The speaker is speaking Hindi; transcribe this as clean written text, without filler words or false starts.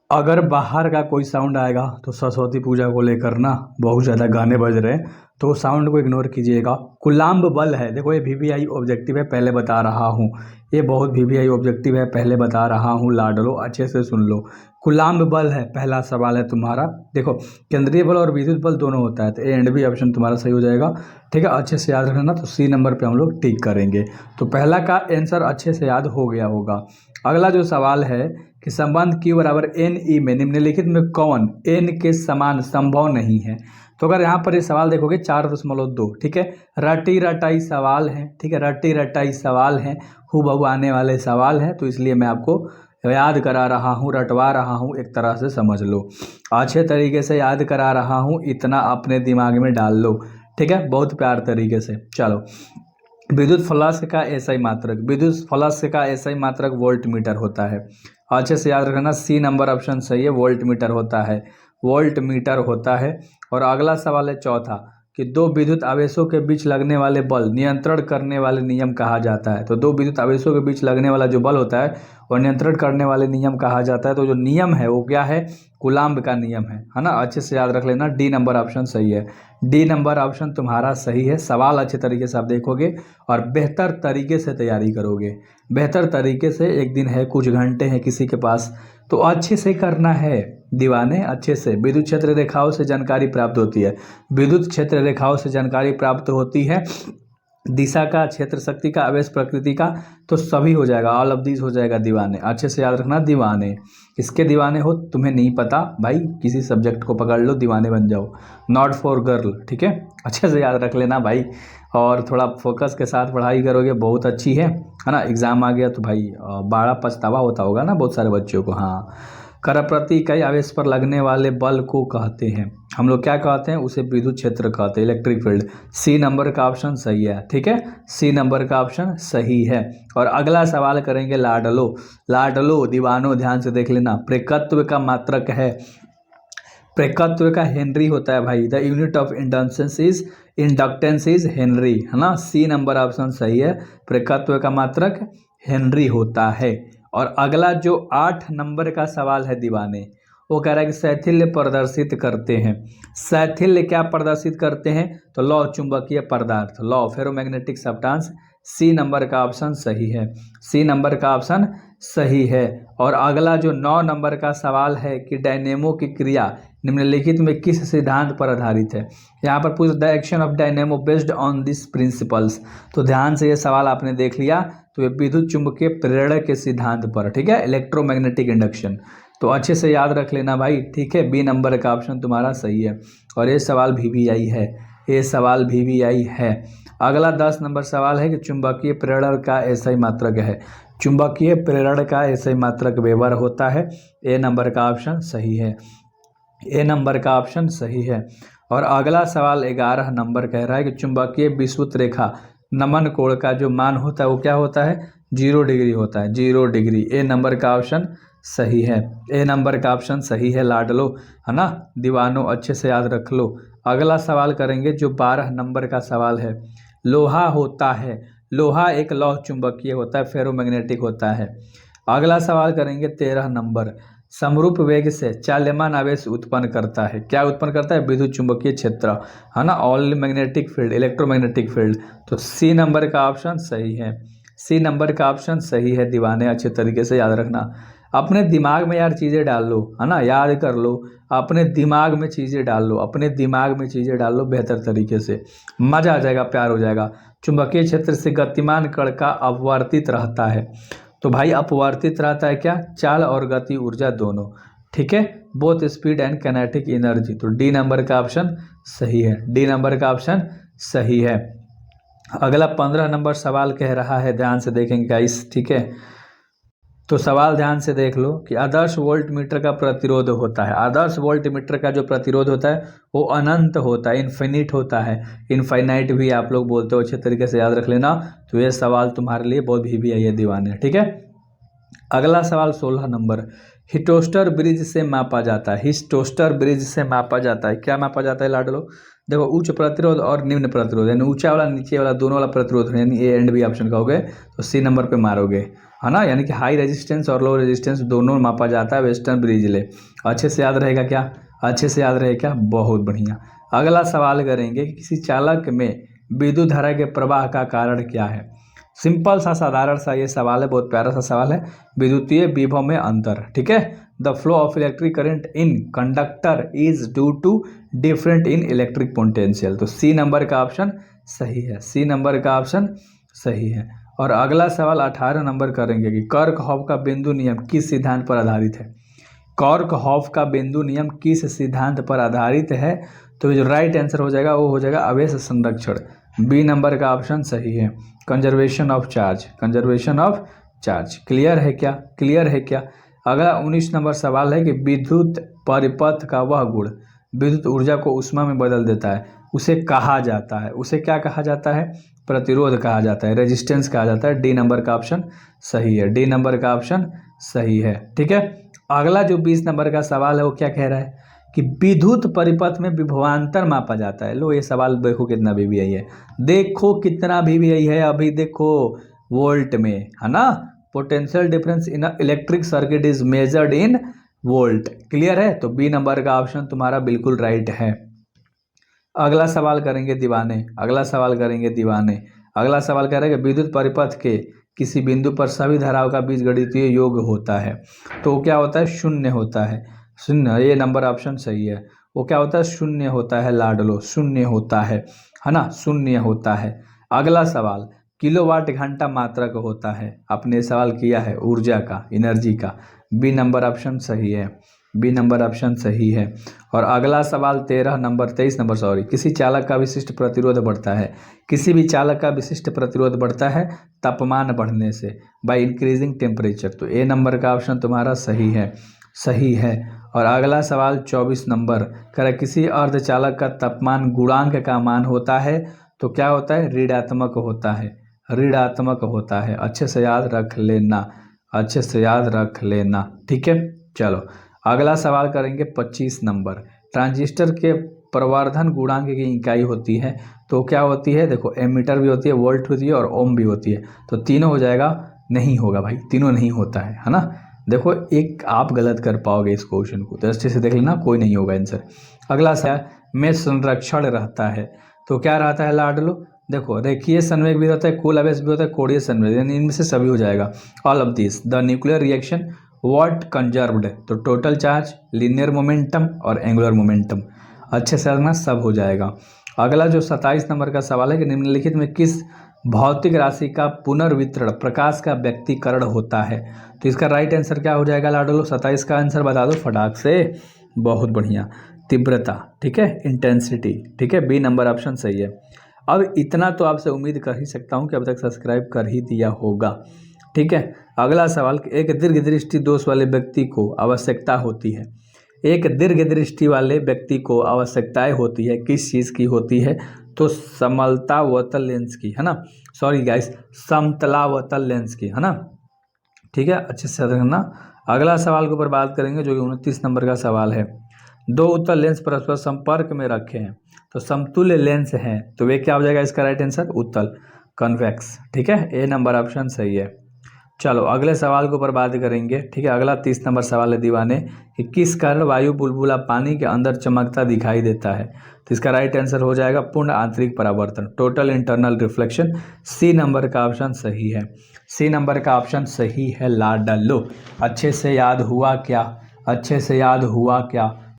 अगर बाहर का कोई साउंड आएगा तो सरस्वती पूजा को लेकर ना बहुत ज़्यादा गाने बज रहे हैं, तो साउंड को इग्नोर कीजिएगा। कुलाम्ब बल है, देखो ये वीवीआई ऑब्जेक्टिव है, पहले बता रहा हूँ। ये बहुत वीवीआई ऑब्जेक्टिव है, पहले बता रहा हूँ। लाडलो अच्छे से सुन लो। कुलाम्ब बल है, पहला सवाल है तुम्हारा। देखो केंद्रीय बल और विद्युत बल दोनों होता है, तो ए एंड बी ऑप्शन तुम्हारा सही हो जाएगा। ठीक है, अच्छे से याद रखना। तो सी नंबर पे हम लोग टिक करेंगे। तो पहला का आंसर अच्छे से याद हो गया होगा। अगला जो सवाल है कि संबंध Q बराबर एन ई में निम्नलिखित में कौन एन के समान संभव नहीं है। तो अगर यहाँ पर ये सवाल देखोगे 4.2, ठीक है, रटी रटाई सवाल है, ठीक है, रटी रटाई सवाल है, हूबहू आने वाले सवाल हैं, तो इसलिए मैं आपको याद करा रहा हूँ, रटवा रहा हूँ, एक तरह से समझ लो। अच्छे तरीके से याद करा रहा हूँ, इतना अपने दिमाग में डाल लो। ठीक है, बहुत प्यार तरीके से। चलो, विद्युत फ्लक्स का एसआई मात्रक, विद्युत फ्लक्स का एसआई मात्रक वोल्ट मीटर होता है। अच्छे से याद रखना, सी नंबर ऑप्शन सही है, वोल्ट मीटर होता है, वोल्ट मीटर होता है। और अगला सवाल है चौथा कि दो विद्युत आवेशों के बीच लगने वाले बल नियंत्रण करने वाले नियम कहा जाता है। तो दो विद्युत आवेशों के बीच लगने वाला जो बल होता है वो नियंत्रण करने वाले नियम कहा जाता है। तो जो नियम है वो क्या है? कुलाम्ब का नियम है ना। अच्छे से याद रख लेना, डी नंबर ऑप्शन सही है, डी नंबर ऑप्शन तुम्हारा सही है। सवाल अच्छे तरीके से आप देखोगे और बेहतर तरीके से तैयारी करोगे, बेहतर तरीके से। एक दिन है, कुछ घंटे हैं किसी के पास, तो अच्छे से करना है दीवाने, अच्छे से। विद्युत क्षेत्र रेखाओं से जानकारी प्राप्त होती है, विद्युत क्षेत्र रेखाओं से जानकारी प्राप्त होती है। दिशा का, क्षेत्र शक्ति का, आवेश प्रकृति का, तो सभी हो जाएगा, ऑल ऑफ दीज हो जाएगा दीवाने। अच्छे से याद रखना, दीवाने किसके दीवाने हो तुम्हें नहीं पता भाई, किसी सब्जेक्ट को पकड़ लो, दीवाने बन जाओ। नॉट फॉर गर्ल, ठीक है, अच्छे से याद रख लेना भाई। और थोड़ा फोकस के साथ पढ़ाई करोगे बहुत अच्छी है ना। एग्जाम आ गया तो भाई बड़ा पछतावा होता होगा ना बहुत सारे बच्चों को। हाँ, कर प्रति इकाई आवेश पर लगने वाले बल को कहते हैं हम लोग, क्या कहते हैं उसे? विद्युत क्षेत्र कहते हैं, इलेक्ट्रिक फील्ड। सी नंबर का ऑप्शन सही है, ठीक है, सी नंबर का ऑप्शन सही है। और अगला सवाल करेंगे लाडलो, लाडलो दीवानो ध्यान से देख लेना। प्रेकत्व का मात्रक है, प्रेकत्व का हेनरी होता है भाई। The unit of inductance is Henry, है ना। सी नंबर ऑप्शन सही है, प्रेकत्व का मात्रक हेनरी होता है। और अगला जो 8 नंबर का सवाल है दीवाने, वो कह रहा है कि शैथिल्य प्रदर्शित करते हैं। शैथिल्य क्या प्रदर्शित करते हैं? तो लौ चुंबकीय पदार्थ, लौ फेरोमैग्नेटिक सब्सटेंस। सी नंबर का ऑप्शन सही है, सी नंबर का ऑप्शन सही है। और अगला जो 9 नंबर का सवाल है कि डायनेमो की क्रिया निम्नलिखित में किस सिद्धांत पर आधारित है। यहाँ पर पूछ the action of dynamo based on this principles. तो ध्यान से ये सवाल आपने देख लिया, तो ये विद्युत चुंबकीय प्रेरण के सिद्धांत पर, ठीक है, इलेक्ट्रोमैग्नेटिक इंडक्शन। तो अच्छे से याद रख लेना भाई, ठीक है। बी नंबर का ऑप्शन तुम्हारा सही है। और ये सवाल वीवीआई है, ये सवाल वीवीआई है। अगला 10 नंबर सवाल है कि चुंबकीय प्रेरण का एसआई मात्रक है। चुंबकीय प्रेरण का एसआई मात्रक वेबर होता है। ए नंबर का ऑप्शन सही है, ए नंबर का ऑप्शन सही है। और अगला सवाल 11 नंबर कह रहा है कि चुंबकीय विषुवत रेखा नमन कोण का जो मान होता है वो क्या होता है? 0 डिग्री होता है, 0 डिग्री। ए नंबर का ऑप्शन सही है, ए नंबर का ऑप्शन सही है लाडलो, है ना। दीवानों अच्छे से याद रख लो। अगला सवाल करेंगे जो 12 नंबर का सवाल है। लोहा होता है, लोहा एक लौह चुंबकीय होता है, फेरोमैग्नेटिक होता है। अगला सवाल करेंगे 13 नंबर, समरूप वेग से चाल्यमान आवेश उत्पन्न करता है। क्या उत्पन्न करता है? विद्युत चुंबकीय क्षेत्र, है ना, all magnetic field, electromagnetic field. तो सी नंबर का ऑप्शन सही है, सी नंबर का ऑप्शन सही है दीवाने। अच्छे तरीके से याद रखना, अपने दिमाग में यार चीज़ें डाल लो, है ना, याद कर लो, अपने दिमाग में चीज़ें डाल लो, अपने दिमाग में चीज़ें डाल लो बेहतर तरीके से, मज़ा आ जाएगा, प्यार हो जाएगा। चुंबकीय क्षेत्र से गतिमान कण का अपवर्तित रहता है। तो भाई अपवर्तित रहता है क्या? चाल और गति ऊर्जा दोनों, ठीक है, both speed and kinetic energy. तो डी नंबर का ऑप्शन सही है, डी नंबर का ऑप्शन सही है। अगला 15 नंबर सवाल कह रहा है, ध्यान से देखेंगे गाइस, ठीक है। तो सवाल ध्यान से देख लो कि आदर्श वोल्ट मीटर का प्रतिरोध होता है, आदर्श वोल्ट मीटर का जो प्रतिरोध होता है वो अनंत होता है, इन्फिनिट होता है, इनफाइनाइट भी आप लोग बोलते हो, अच्छे तरीके से याद रख लेना। तो ये सवाल तुम्हारे लिए बहुत भी है दीवाने, ठीक है। अगला सवाल 16 नंबर, हिटोस्टर ब्रिज से मापा जाता है, हिटोस्टर ब्रिज से मापा जाता है। क्या मापा जाता है लाडलो? देखो उच्च प्रतिरोध और निम्न प्रतिरोध, यानी ऊंचा वाला नीचे वाला दोनों वाला प्रतिरोध, यानी ए एंड बी ऑप्शन कहोगे तो सी नंबर पे मारोगे। है ना, यानी कि हाई रेजिस्टेंस और लो रेजिस्टेंस दोनों मापा जाता है वेस्टर्न ब्रिज ले। अच्छे से याद रहेगा क्या, अच्छे से याद रहेगा क्या, बहुत बढ़िया। अगला सवाल करेंगे कि किसी चालक में विद्युत धारा के प्रवाह का कारण क्या है। सिंपल सा साधारण सा ये सवाल है, बहुत प्यारा सा सवाल है। विद्युतीय विभव में अंतर, ठीक है। The flow of electric current in conductor is due to different in electric potential. तो सी नंबर का ऑप्शन सही है, सी नंबर का ऑप्शन सही है। और अगला सवाल 18 नंबर करेंगे कि कर्कहॉफ का बिंदु नियम किस सिद्धांत पर आधारित है। कर्कहॉफ का बिंदु नियम किस सिद्धांत पर आधारित है। तो जो राइट आंसर हो जाएगा वो हो जाएगा आवेश संरक्षण, बी नंबर का ऑप्शन सही है। Conservation of charge, conservation of charge. Clear है क्या, क्लियर है क्या। अगला 19 नंबर सवाल है कि विद्युत परिपथ का वह गुण विद्युत ऊर्जा को ऊष्मा में बदल देता है, उसे कहा जाता है, उसे क्या कहा जाता है, प्रतिरोध कहा जाता है, रेजिस्टेंस कहा जाता है। डी नंबर का ऑप्शन सही है, डी नंबर का ऑप्शन सही है, ठीक है। अगला जो 20 नंबर का सवाल है वो क्या कह रहा है कि विद्युत परिपथ में विभवांतर मापा जाता है। लो ये सवाल देखो कितना वीवीआई है, देखो कितना वीवीआई है, अभी देखो वोल्ट में, है ना। Potential difference in electric circuit is measured in volt. Clear है, तो बी नंबर का ऑप्शन तुम्हारा बिल्कुल राइट है। अगला सवाल करेंगे दीवाने, अगला सवाल करेंगे दीवाने। अगला सवाल कह रहा है कि विद्युत परिपथ के किसी बिंदु पर सभी धाराओं का बीजगणितीय योग होता है, तो वो क्या होता है, शून्य होता है, शून्य। ये नंबर ऑप्शन सही है। वो क्या होता है, शून्य होता है लाडलो, शून्य होता है ना, शून्य होता है। अगला सवाल किलोवाट घंटा मात्रक होता है, आपने सवाल किया है ऊर्जा का, एनर्जी का। बी नंबर ऑप्शन सही है, बी नंबर ऑप्शन सही है। और अगला सवाल 23 नंबर सॉरी, किसी चालक का विशिष्ट प्रतिरोध बढ़ता है, किसी भी चालक का विशिष्ट प्रतिरोध बढ़ता है तापमान बढ़ने से, बाय इंक्रीजिंग टेम्परेचर। तो ए नंबर का ऑप्शन तुम्हारा सही है, सही है। और अगला सवाल 24 नंबर कह रहा किसी अर्धचालक का तापमान गुणांक का मान होता है, तो क्या होता है, ऋणात्मक होता है, ऋणात्मक होता है। अच्छे से याद रख लेना, अच्छे से याद रख लेना, ठीक है। चलो अगला सवाल करेंगे 25 नंबर। ट्रांजिस्टर के प्रवर्धन गुणांक की इकाई होती है, तो क्या होती है, देखो एमीटर भी होती है, वोल्ट होती है और ओम भी होती है। तो तीनों हो जाएगा, नहीं होगा भाई, तीनों नहीं होता है ना। देखो एक आप गलत कर पाओगे इस क्वेश्चन को, तो अच्छे से देख लेना, कोई नहीं होगा आंसर। अगला सवाल में संरक्षण रहता है, तो क्या रहता है लाडलो, देखो रेखीय संवेग भी रहता है, कुल आवेश भी होता है, कोणीय संवेग, यानी इनमें से सभी हो जाएगा। All of this the nuclear reaction what conserved, तो टोटल चार्ज, लीनियर मोमेंटम और एंगुलर मोमेंटम। अच्छे से समझना, सब हो जाएगा। अगला जो 27 नंबर का सवाल है कि निम्नलिखित में किस भौतिक राशि का पुनर्वितरण प्रकाश का व्यक्तीकरण होता है। तो इसका राइट आंसर क्या हो जाएगा लाडलो, 27 का आंसर बता दो फटाक से, बहुत बढ़िया, तीव्रता, ठीक है, इंटेंसिटी, ठीक है, बी नंबर ऑप्शन सही है। अब इतना तो आपसे उम्मीद कर ही सकता हूँ कि अब तक सब्सक्राइब कर ही दिया होगा, ठीक है। अगला सवाल, एक दीर्घ दृष्टि दोष वाले व्यक्ति को आवश्यकता होती है, एक दीर्घ दृष्टि वाले व्यक्ति को आवश्यकताएं होती है, किस चीज़ की होती है, तो समतलावतल लेंस की, है ना, सॉरी गाइस, समतलावतल लेंस की, है ना, ठीक है, अच्छे से रखना। अगला सवाल के ऊपर बात करेंगे जो कि 29 नंबर का सवाल है। दो उत्तल लेंस परस्पर संपर्क में रखे हैं, तो समतुल्य लेंस हैं, तो वे क्या हो जाएगा, इसका राइट आंसर उत्तल, कन्वेक्स, ठीक है, ए नंबर ऑप्शन सही है। चलो अगले सवाल के ऊपर बात करेंगे, ठीक है। अगला 30 नंबर सवाल है दीवाने कि किस कारण वायु बुलबुला पानी के अंदर चमकता दिखाई देता है, तो इसका राइट आंसर हो जाएगा पूर्ण आंतरिक परावर्तन, total internal reflection. C number का ऑप्शन सही है, सी नंबर का ऑप्शन सही है लाडलो। अच्छे से याद हुआ क्या, अच्छे से याद हुआ क्या।